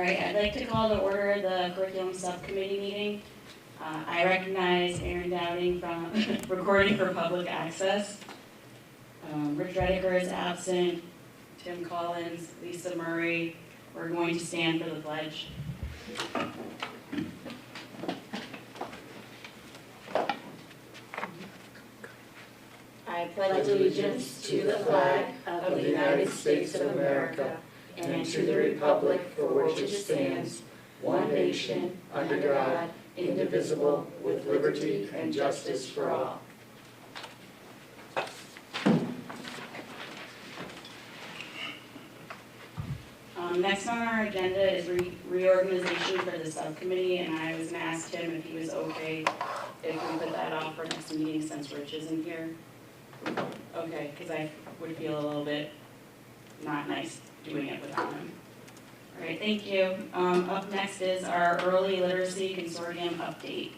right, I'd like to call to order the curriculum subcommittee meeting. I recognize Aaron Dowding from Recording for Public Access. Rich Rediker is absent, Tim Collins, Lisa Murray. We're going to stand for the pledge. I pledge allegiance to the flag of the United States of America and to the republic for which it stands, one nation, under God, indivisible, with liberty and justice for all. Next on our agenda is reorganization for the subcommittee, and I was going to ask him if he was okay if we put that off for next meeting since Rich isn't here. Okay, because I would feel a little bit not nice doing it without him. All right, thank you. Up next is our Early Literacy Consortium update.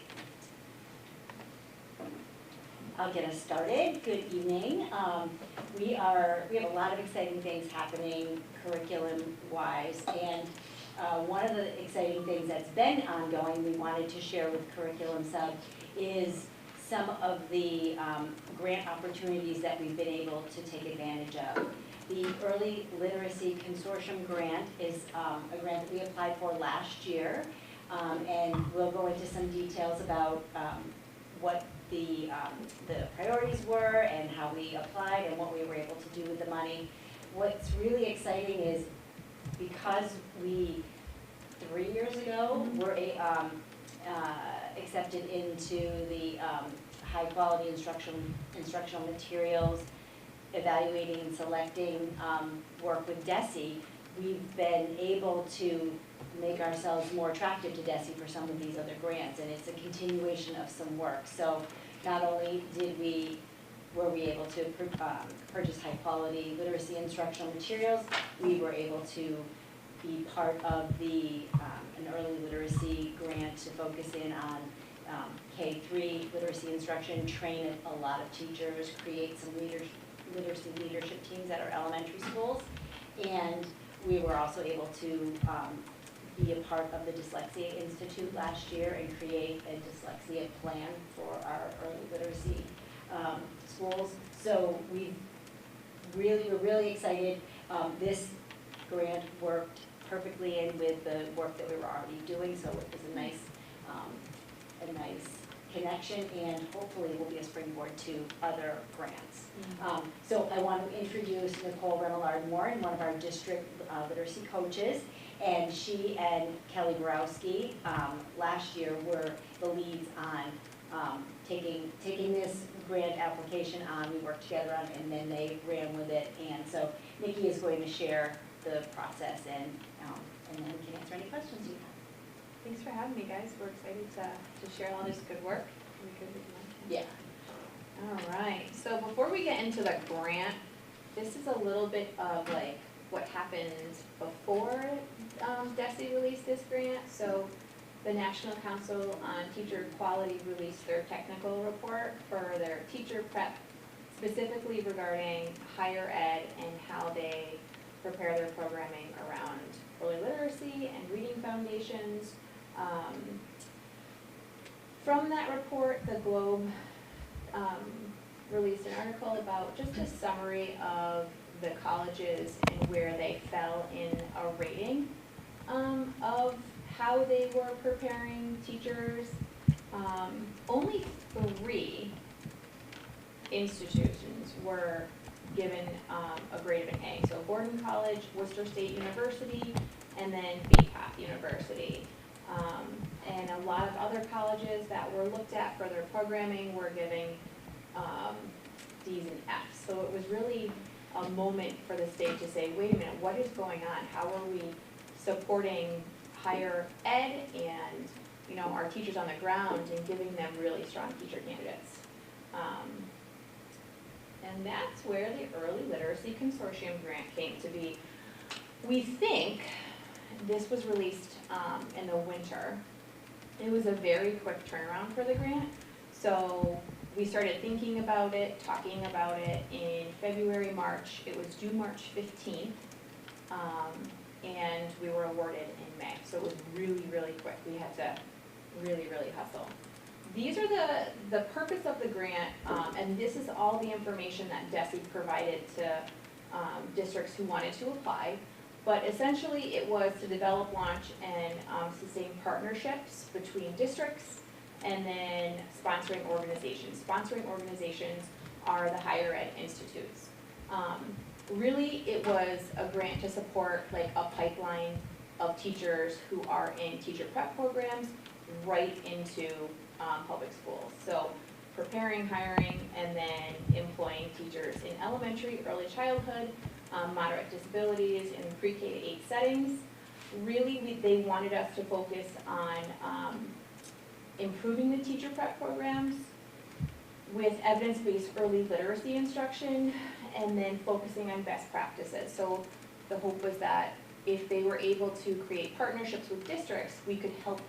I'll get us started. Good evening. We have a lot of exciting things happening curriculum-wise, and one of the exciting things that's been ongoing we wanted to share with Curriculum Sub is some of the grant opportunities that we've been able to take advantage of. The Early Literacy Consortium grant is a grant that we applied for last year, and we'll go into some details about what the priorities were and how we applied and what we were able to do with the money. What's really exciting is because we, 3 years ago, were accepted into the high quality instructional materials, evaluating and selecting work with DESE, we've been able to make ourselves more attractive to DESE for some of these other grants, and it's a continuation of some work. So not only were we able to purchase high quality literacy instructional materials, we were able to be part of an early literacy grant to focus in on K-3 literacy instruction, train a lot of teachers, create some literacy leadership teams at our elementary schools, and we were also able to be a part of the Dyslexia Institute last year and create a dyslexia plan for our early literacy schools. So we're really excited. This grant worked perfectly in with the work that we were already doing, so it was a nice connection, and hopefully will be a springboard to other grants. So I want to introduce Nicole Remillard-Moore, one of our district literacy coaches, and she and Kelly Borowski last year were the leads on taking this grant application on. We worked together on it, and then they ran with it, and so Nikki is going to share the process, and then we can answer any questions you have. Thanks for having me, guys. We're excited to share all this good work. Yeah. All right. So before we get into the grant, this is a little bit of like what happened before DESE released this grant. So the National Council on Teacher Quality released their technical report for their teacher prep, specifically regarding higher ed and how they prepare their programming around early literacy and reading foundations. From that report, the Globe released an article about just a summary of the colleges and where they fell in a rating of how they were preparing teachers. Only 3 institutions were given a grade of an A. So Gordon College, Worcester State University, and then BPAP University. And a lot of other colleges that were looked at for their programming were giving D's and F's. So it was really a moment for the state to say, wait a minute, what is going on? How are we supporting higher ed and our teachers on the ground and giving them really strong teacher candidates? And that's where the Early Literacy Consortium grant came to be. We think this was released in the winter. It was a very quick turnaround for the grant. So we started thinking about it, talking about it in February, March. It was due March 15th. and we were awarded in May. So it was really, really quick. We had to really, really hustle. These are the purpose of the grant, and this is all the information that DESE provided to districts who wanted to apply. But essentially, it was to develop, launch, and sustain partnerships between districts and then sponsoring organizations. Sponsoring organizations are the higher ed institutes. Really, it was a grant to support like a pipeline of teachers who are in teacher prep programs right into public schools. So preparing, hiring, and then employing teachers in elementary, early childhood, moderate disabilities, in pre-K to 8 settings. Really, they wanted us to focus on improving the teacher prep programs with evidence-based early literacy instruction, and then focusing on best practices. So the hope was that if they were able to create partnerships with districts, we could help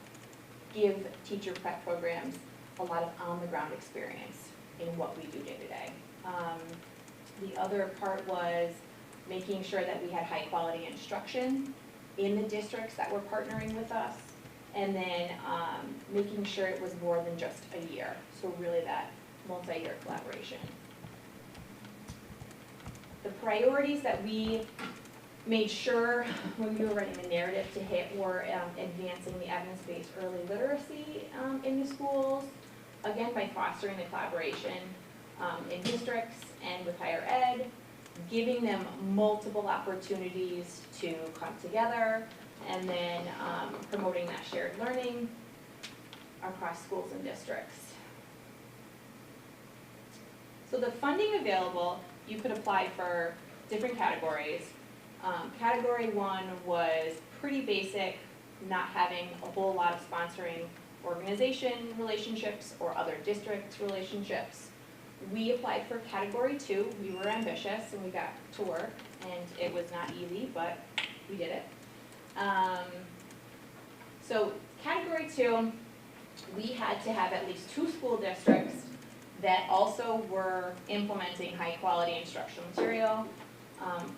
give teacher prep programs a lot of on-the-ground experience in what we do day to day. The other part was making sure that we had high-quality instruction in the districts that were partnering with us, and then making sure it was more than just a year. So really that multi-year collaboration. The priorities that we made sure when we were writing the narrative to hit were advancing the evidence-based early literacy in the schools, again by fostering the collaboration in districts and with higher ed, giving them multiple opportunities to come together, and then promoting that shared learning across schools and districts. So the funding available, you could apply for different categories. Category 1 was pretty basic, not having a whole lot of sponsoring organization relationships or other district relationships. We applied for category 2. We were ambitious and we got to work, and it was not easy, but we did it. So category 2, we had to have at least 2 school districts that also were implementing high quality instructional material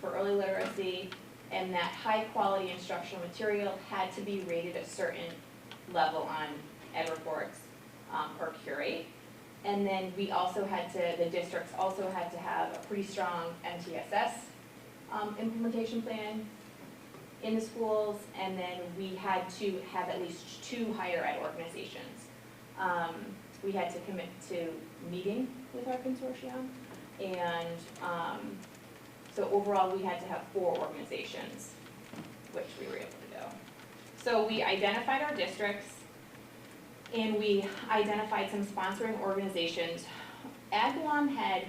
for early literacy, and that high quality instructional material had to be rated a certain level on ed reports or Curate. And then we also had to, the districts also had to have a pretty strong MTSS implementation plan in the schools, and then we had to have at least 2 higher ed organizations. We had to commit to meeting with our consortium, and so overall we had to have 4 organizations, which we were able to do. So we identified our districts, and we identified some sponsoring organizations. Agawam had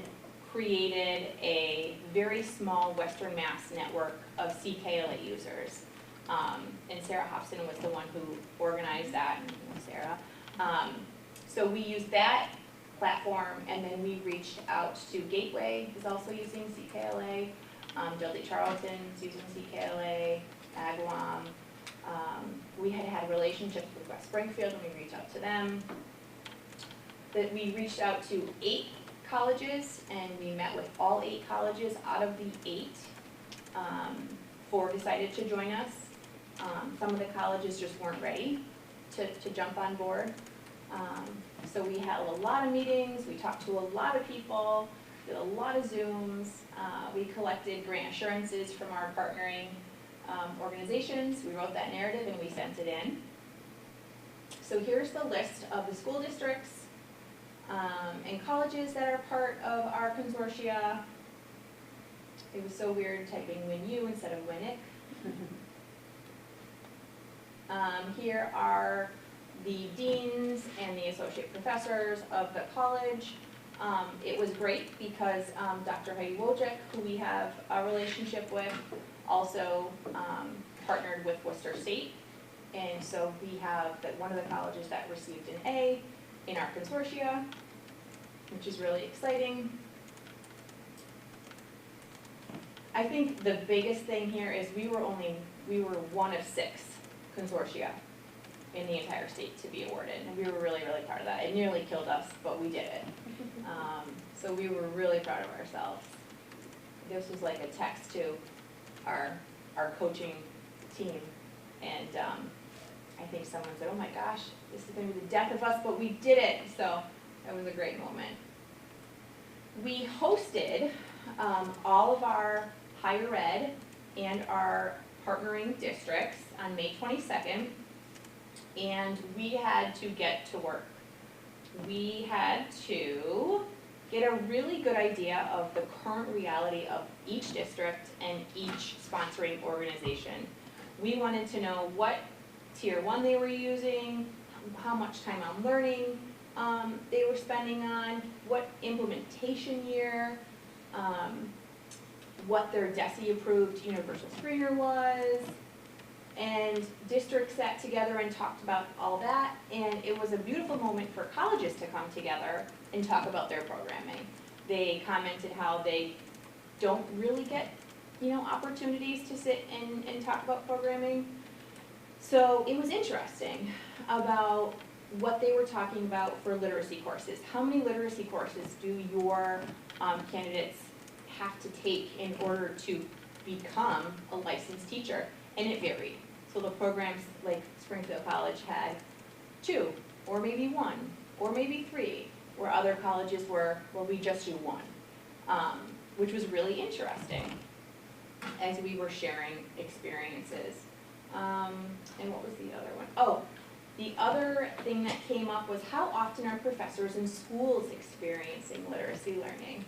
created a very small Western Mass network of CKLA users, and Sarah Hobson was the one who organized that, and Sarah. So we used that platform, and then we reached out to Gateway, who's also using CKLA, Dudley Charlton's using CKLA, Agawam. We had relationships with West Springfield, and we reached out to them. That we reached out to 8 colleges, and we met with all 8 colleges. Out of the 8, 4 decided to join us. Some of the colleges just weren't ready to jump on board. So we held a lot of meetings, we talked to a lot of people, did a lot of Zooms. We collected grant assurances from our partnering organizations. We wrote that narrative and we sent it in. So here's the list of the school districts and colleges that are part of our consortia. It was so weird typing WinU instead of WinIC. Here are the deans and the associate professors of the college. It was great because Dr. Heidi Wojcik, who we have a relationship with, also partnered with Worcester State. And so we have one of the colleges that received an A in our consortia, which is really exciting. I think the biggest thing here is we were one of 6 consortia in the entire state to be awarded, and we were really, really proud of that. It nearly killed us, but we did it. So we were really proud of ourselves. This was like a text to our coaching team. And I think someone said, oh my gosh, this is gonna be the death of us, but we did it. So that was a great moment. We hosted all of our higher ed and our partnering districts on May 22nd, and we had to get to work. We had to get a really good idea of the current reality of each district and each sponsoring organization. We wanted to know what tier 1 they were using, how much time on learning they were spending on, what implementation year, what their DESE approved universal screener was, and districts sat together and talked about all that, and it was a beautiful moment for colleges to come together and talk about their programming. They commented how they don't really get, opportunities to sit and talk about programming. So it was interesting about what they were talking about for literacy courses. How many literacy courses do your candidates have to take in order to become a licensed teacher? And it varied. So the programs like Springfield College had 2, or maybe 1, or maybe 3, where other colleges were, well, we just do 1, which was really interesting as we were sharing experiences. And what was the other one? Oh, the other thing that came up was how often are professors in schools experiencing literacy learning?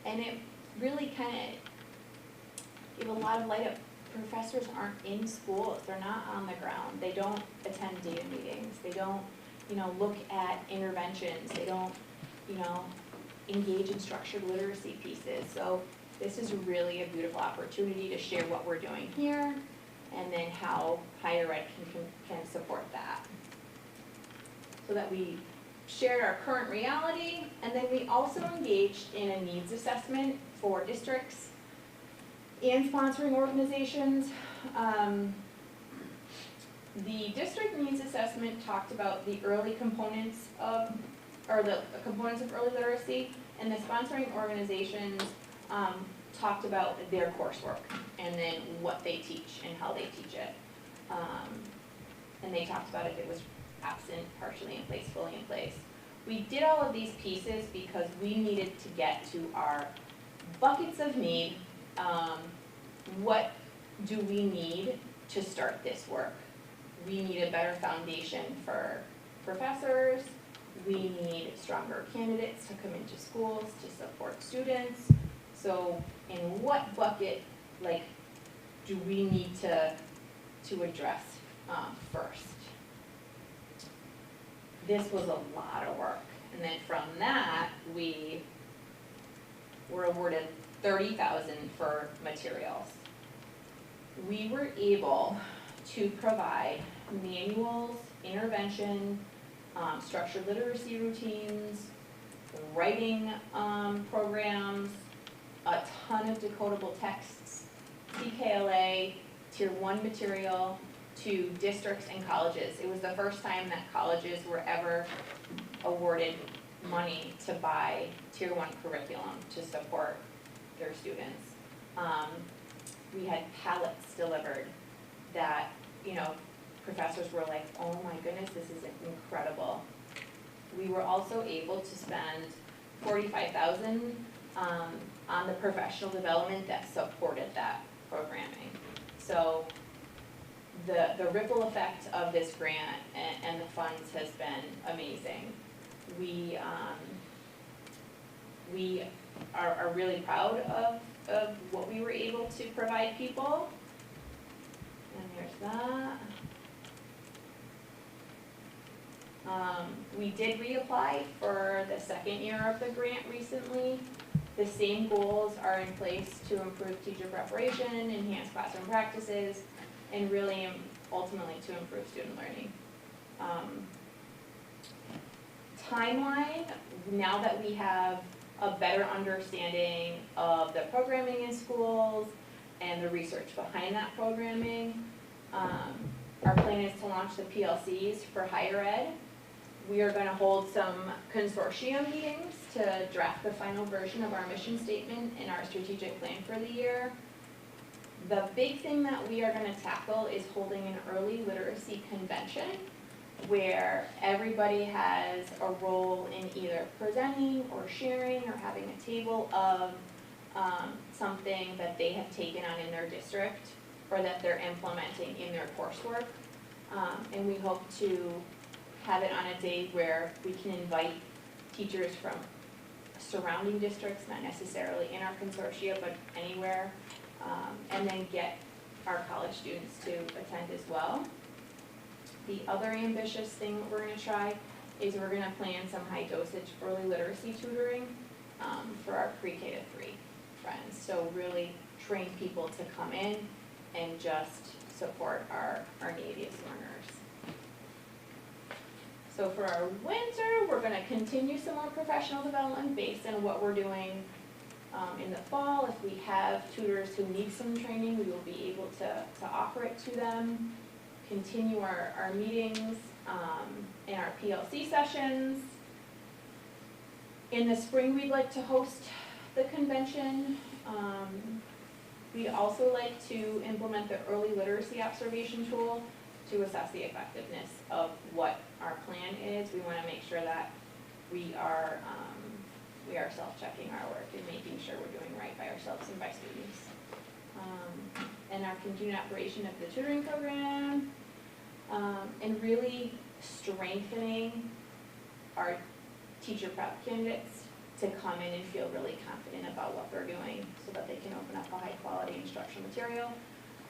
And it really kind of gave a lot of light up. Professors aren't in schools, they're not on the ground, they don't attend data meetings, they don't, look at interventions, they don't, engage in structured literacy pieces. So this is really a beautiful opportunity to share what we're doing here and then how higher ed can support that. So that we shared our current reality, and then we also engaged in a needs assessment for districts and sponsoring organizations. The district needs assessment talked about the early components of, or the components of early literacy, and the sponsoring organizations talked about their coursework and then what they teach and how they teach it. And they talked about if it was absent, partially in place, fully in place. We did all of these pieces because we needed to get to our buckets of need. What do we need to start this work? We need a better foundation for professors. We need stronger candidates to come into schools to support students. So in what bucket, do we need to address first? This was a lot of work. And then from that, we were awarded $30,000 for materials. We were able to provide manuals, intervention, structured literacy routines, writing programs, a ton of decodable texts, CKLA, Tier 1 material to districts and colleges. It was the first time that colleges were ever awarded money to buy Tier 1 curriculum to support their students. We had pallets delivered that, professors were like, oh my goodness, this is incredible. We were also able to spend $45,000 on the professional development that supported that programming. So the ripple effect of this grant and the funds has been amazing. We are really proud of what we were able to provide people. And there's that. We did reapply for the second year of the grant recently. The same goals are in place to improve teacher preparation, enhance classroom practices, and really ultimately to improve student learning. Timeline, now that we have a better understanding of the programming in schools and the research behind that programming, our plan is to launch the PLCs for higher ed. We are going to hold some consortium meetings to draft the final version of our mission statement and our strategic plan for the year. The big thing that we are gonna tackle is holding an early literacy convention where everybody has a role in either presenting or sharing or having a table of something that they have taken on in their district or that they're implementing in their coursework. And we hope to have it on a day where we can invite teachers from surrounding districts, not necessarily in our consortia, but anywhere, and then get our college students to attend as well. The other ambitious thing that we're gonna try is we're gonna plan some high dosage early literacy tutoring for our pre-K to 3 friends. So really train people to come in and just support our neediest learners. So for our winter, we're gonna continue some more professional development based on what we're doing in the fall. If we have tutors who need some training, we will be able to offer it to them. Continue our meetings and our PLC sessions. In the spring, we'd like to host the convention. We'd also like to implement the early literacy observation tool to assess the effectiveness of what our plan is. We want to make sure that we are self-checking our work and making sure we're doing right by ourselves and by students. And our continued operation of the tutoring program, and really strengthening our teacher prep candidates to come in and feel really confident about what they're doing so that they can open up a high quality instructional material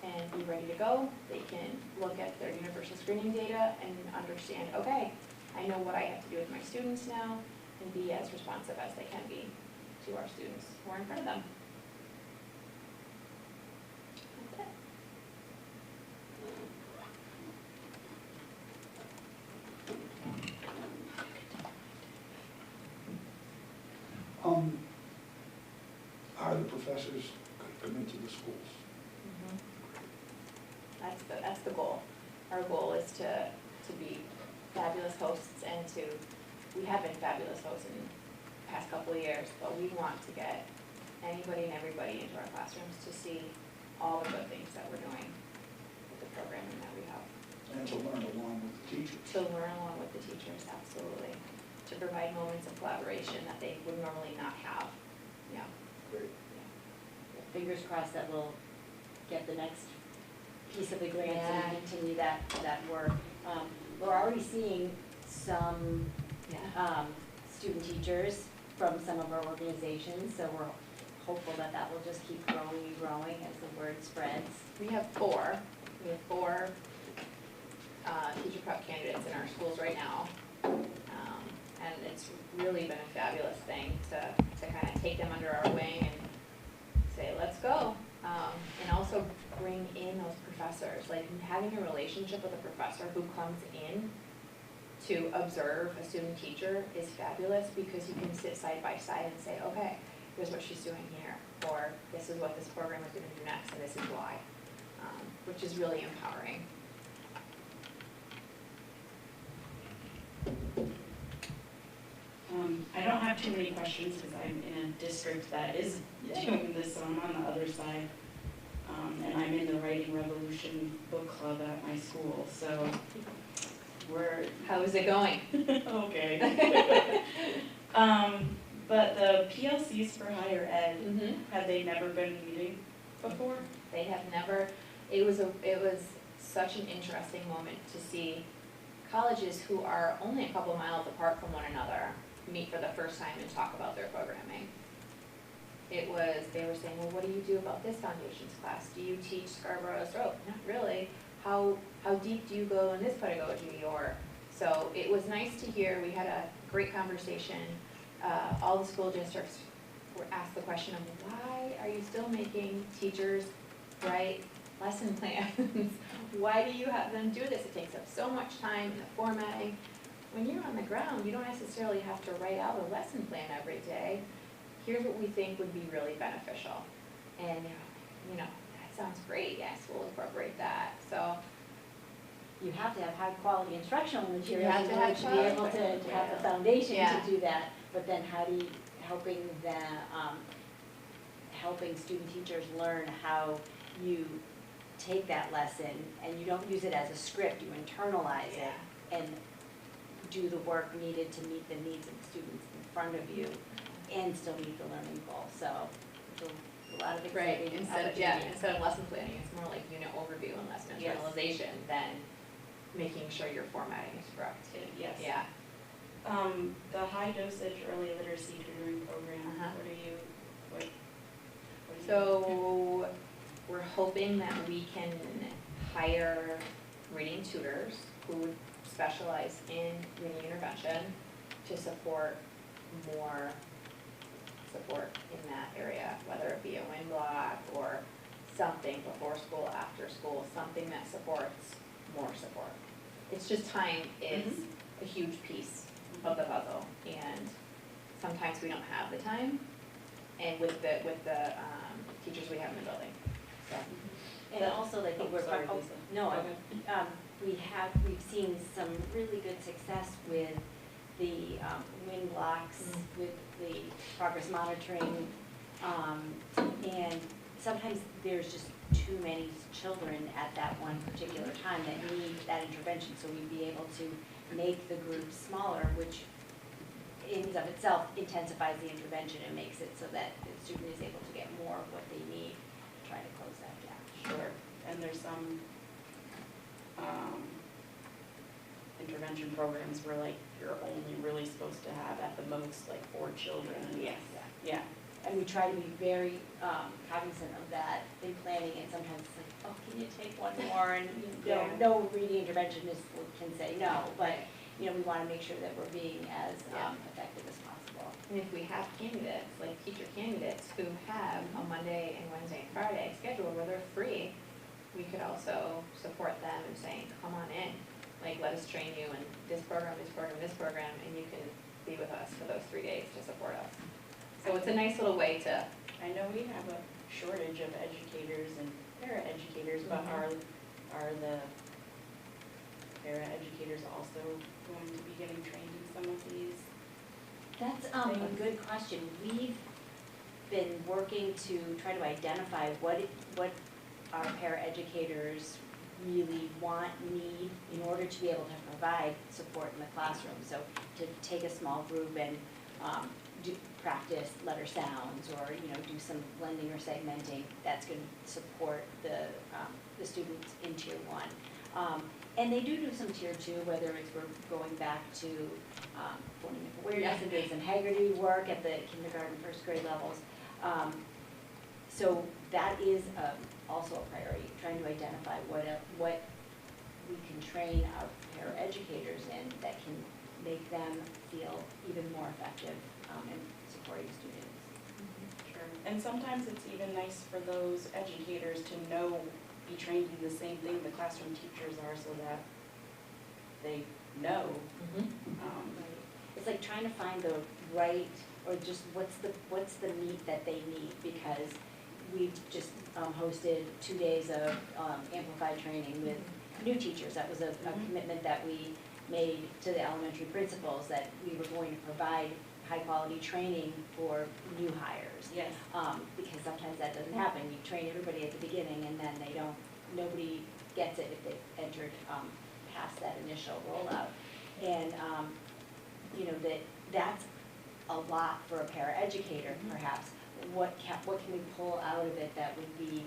and be ready to go. They can look at their universal screening data and understand, okay, I know what I have to do with my students now, and be as responsive as they can be to our students who are in front of them. That's it. Are the professors coming to the schools? That's the goal. Our goal is to be fabulous hosts and we have been fabulous hosts in the past couple of years, but we want to get anybody and everybody into our classrooms to see all the good things that we're doing with the programming that we have. And to learn along with the teachers. To learn along with the teachers, absolutely. To provide moments of collaboration that they would normally not have. Yeah. Great. Fingers crossed that we'll get the next piece of the grant Yeah. and continue that work. We're already seeing some student teachers from some of our organizations, so we're hopeful that that will just keep growing and growing as the word spreads. We have four teacher prep candidates in our schools right now. And it's really been a fabulous thing to kind of take them under our wing and say, let's go. And also bring in those professors, like having a relationship with a professor who comes in to observe a student teacher is fabulous because you can sit side by side and say, okay, here's what she's doing here, or this is what this program is going to do next, and this is why, which is really empowering. I don't have too many questions because I'm in a district that is doing this, so I'm on the other side. And I'm in the Writing Revolution book club at my school, so we're... How is it going? Okay. But the PLCs for higher ed, have they never been meeting before? They have never, it was such an interesting moment to see colleges who are only a couple miles apart from one another meet for the first time and talk about their programming. They were saying, well, what do you do about this foundations class? Do you teach Scarborough's Road? Not really. How deep do you go in this pedagogy? So it was nice to hear. We had a great conversation. All the school districts were asked the question of why are you still making teachers write lesson plans? Why do you have them do this? It takes up so much time in the formatting. When you're on the ground, you don't necessarily have to write out a lesson plan every day. Here's what we think would be really beneficial. And, that sounds great. Yes, we'll incorporate that. So You have to have high quality instructional materials You have to have to be able to have the foundation Yeah. to do that. But then helping student teachers learn how you take that lesson and you don't use it as a script, you internalize it and do the work needed to meet the needs of the students in front of you and still meet the learning goal. So it's a lot of exciting Right, opportunities. instead of lesson planning, it's more like unit overview and lesson Yes. internalization than making sure your formatting is correct. Yes. Yeah. The high dosage early literacy tutoring program, Uh-huh. what are you, what? So we're hoping that we can hire reading tutors who would specialize in reading intervention to support more support in that area, whether it be a win block or something before school, after school, something that supports more support. It's just time is a huge piece of the puzzle, and sometimes we don't have the time, and with the teachers we have in the building, so. And also, I think we're, Sorry, oh, Lisa. no, Go ahead. we've seen some really good success with the win blocks, with the progress monitoring. And sometimes there's just too many children at that one particular time that need that intervention. So we'd be able to make the group smaller, which in and of itself intensifies the intervention and makes it so that the student is able to get more of what they need to try to close that gap. Sure, and there's some, intervention programs where like you're only really supposed to have at the most like 4 children. Yes. Yeah, And we try to be very cognizant of that in planning, and sometimes it's like, oh, can you take one more? And Yeah. no reading interventionist can say no, but, you know, we want to make sure that we're being as effective as possible. And if we have candidates, like teacher candidates who have a Monday and Wednesday and Friday schedule where they're free, we could also support them and saying, come on in, like, let us train you in this program, this program, this program, and you can be with us for those 3 days to support us. So it's a nice little way to, I know we have a shortage of educators and para-educators, but Mhm. are the para-educators also going to be getting trained in some of these? That's a good question. We've been working to try to identify what our paraeducators really want, need, in order to be able to provide support in the classroom. So to take a small group and do practice letter sounds, or, you know, do some blending or segmenting, that's going to support the students in tier 1. And they do some tier 2, whether it's we're going back to phonemic awareness and doing some Haggerty work at the kindergarten, first grade levels. So that is also a priority, trying to identify what we can train our paraeducators in that can make them feel even more effective in supporting students. Sure. And sometimes it's even nice for those educators to be trained in the same thing the classroom teachers are, so that they know. It's like trying to find the right, or just what's the meat that they need, because we've just hosted 2 days of amplified training with new teachers. That was a commitment that we made to the elementary principals, that we were going to provide high-quality training for new hires. Yes. Because sometimes that doesn't happen. You train everybody at the beginning, and then nobody gets it if they've entered past that initial rollout. And, you know, that's a lot for a paraeducator, perhaps. What can we pull out of it that would be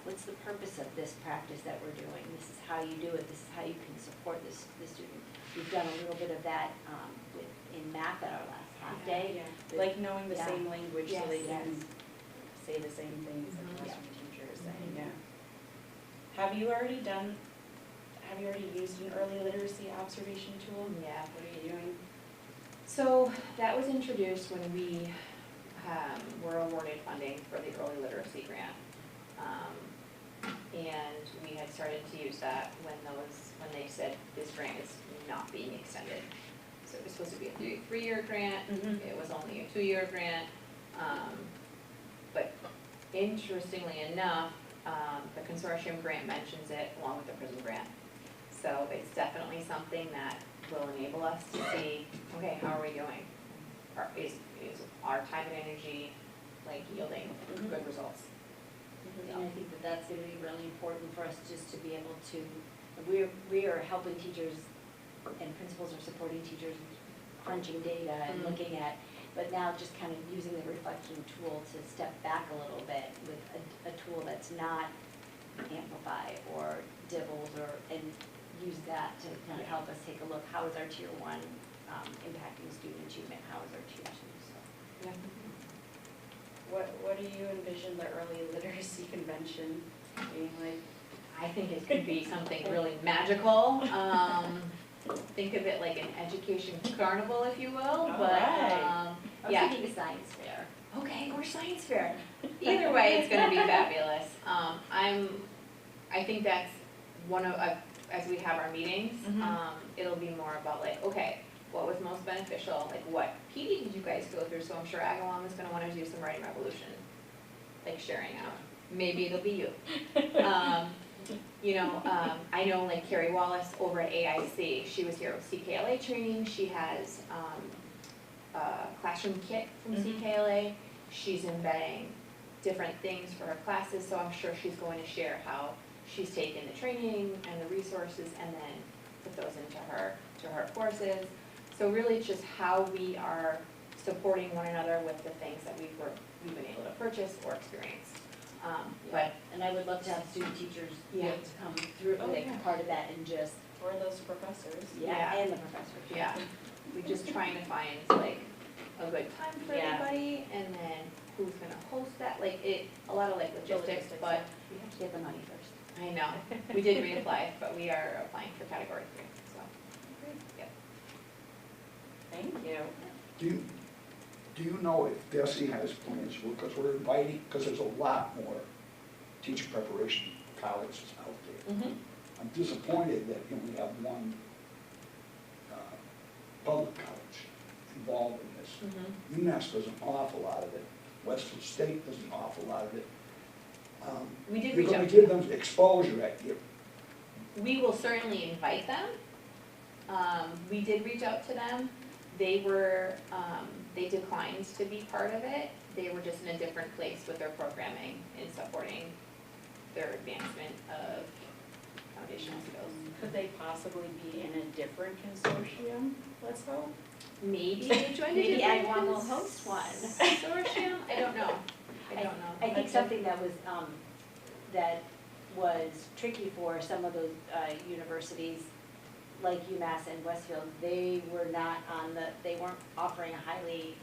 what's the purpose of this practice that we're doing? This is how you do it. This is how you can support the student. We've done a little bit of that in math at our last half day. Yeah. Like knowing the same language, so they Yes, can yes. say the same things that Mhm. classroom teacher is saying, yeah. Have you already used an early literacy observation tool? yeah. What are you doing? So that was introduced when we were awarded funding for the early literacy grant. And we had started to use that when they said this grant is not being extended. So it was supposed to be a 3-year grant, it was only a 2-year grant. But interestingly enough, the consortium grant mentions it along with the PRISM grant. So it's definitely something that will enable us to see, okay, how are we doing? Is our time and energy like yielding good results? And I think that that's gonna be really important for us just to be able to, we are helping teachers and principals are supporting teachers crunching data and looking at, but now just kind of using the reflection tool to step back a little bit with a tool that's not amplify or dibbles and use that to kind of help us take a look, how is our tier one impacting student achievement, how is our tier two, so. Yeah. What do you envision the early literacy convention being like? I think it could be something really magical. Think of it like an education carnival, if you will, but, Alright. I was yeah. thinking science fair. Okay, or science fair. Either way, it's gonna be fabulous. I think that's one of, as we have our meetings, it'll be more about like, okay, what was most beneficial, like what PD did you guys go through? So I'm sure Agawam is gonna wanna do some writing revolution, like sharing out. Maybe it'll be you. I know like Carrie Wallace over at AIC, she was here with CKLA training, she has a classroom kit from CKLA. She's embedding different things for her classes, so I'm sure she's going to share how she's taken the training and the resources and then put those into her courses. So really it's just how we are supporting one another with the things that we've been able to purchase or experience. And I would love to have student teachers be Yeah. able to come through, Oh, like yeah. part of that and just, For those professors. Yeah. and the professors. Yeah, we're just trying to find like a good time for Yeah. everybody and then who's gonna host that, like a lot of like logistics, but We have to get the money first. I know, we did reapply, but we are applying for category 3, so. Yep. Thank you. Do you know if DESI has plans, because we're inviting, because there's a lot more teacher preparation colleges out there. I'm disappointed that we have one public college involved in this. UMass does an awful lot of it. Western State does an awful lot of it. We did You're reach going out to to give them. them exposure at your, We will certainly invite them. We did reach out to them. They were, they declined to be part of it. They were just in a different place with their programming and supporting their advancement of foundational skills. Could they possibly be in a different consortium, let's hope? Maybe they joined a Maybe different Agawam will host one. consortium. I don't know. I don't know. I think something that was tricky for some of those universities, like UMass and Westfield, they weren't offering a highly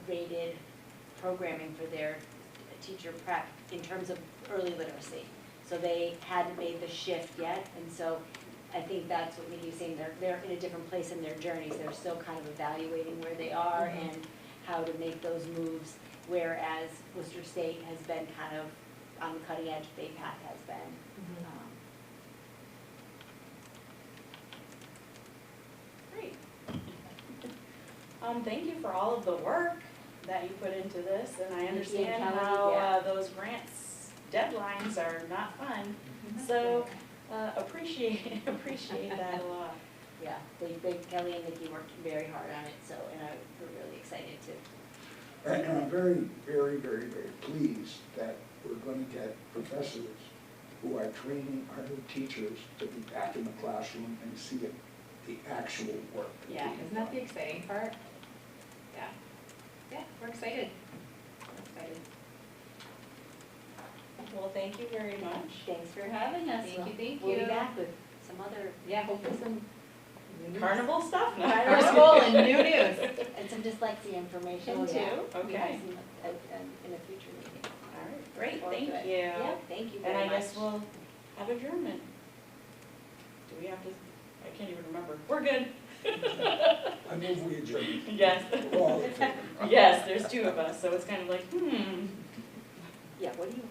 rated programming for their teacher prep in terms of early literacy. So they hadn't made the shift yet, and so I think that's what Nikki's saying, they're in a different place in their journeys, they're still kind of evaluating where they are and how to make those moves, whereas Worcester State has been kind of on the cutting edge, BayPath has been. Great. Thank you for all of the work that you put into this, and I understand Kelly, how yeah. those grants deadlines are not fun. So, appreciate that a lot. Yeah, Kelly and Nikki worked very hard on it, so, and we're really excited to. and I'm very, very, very, very pleased that we're going to get professors who are training our new teachers to be back in the classroom and see it, the actual work. Yeah, isn't that the exciting part? Yeah. Yeah, we're excited. We're excited. Well, thank you very much. Thanks for having us. Thank you. We'll be back with some other. Yeah, hopefully some new news. Carnival stuff? Carnival and new news. And some dyslexia information Him too. too? Okay. In a future meeting. All right, great, Forward thank to it. you. Yeah, thank you very And much. I guess we'll have adjournment. Do we have to, I can't even remember. We're good. I move we adjourn. Yes. All in favor? Yes, there's two of us, so it's kind of like, Yeah, what do you?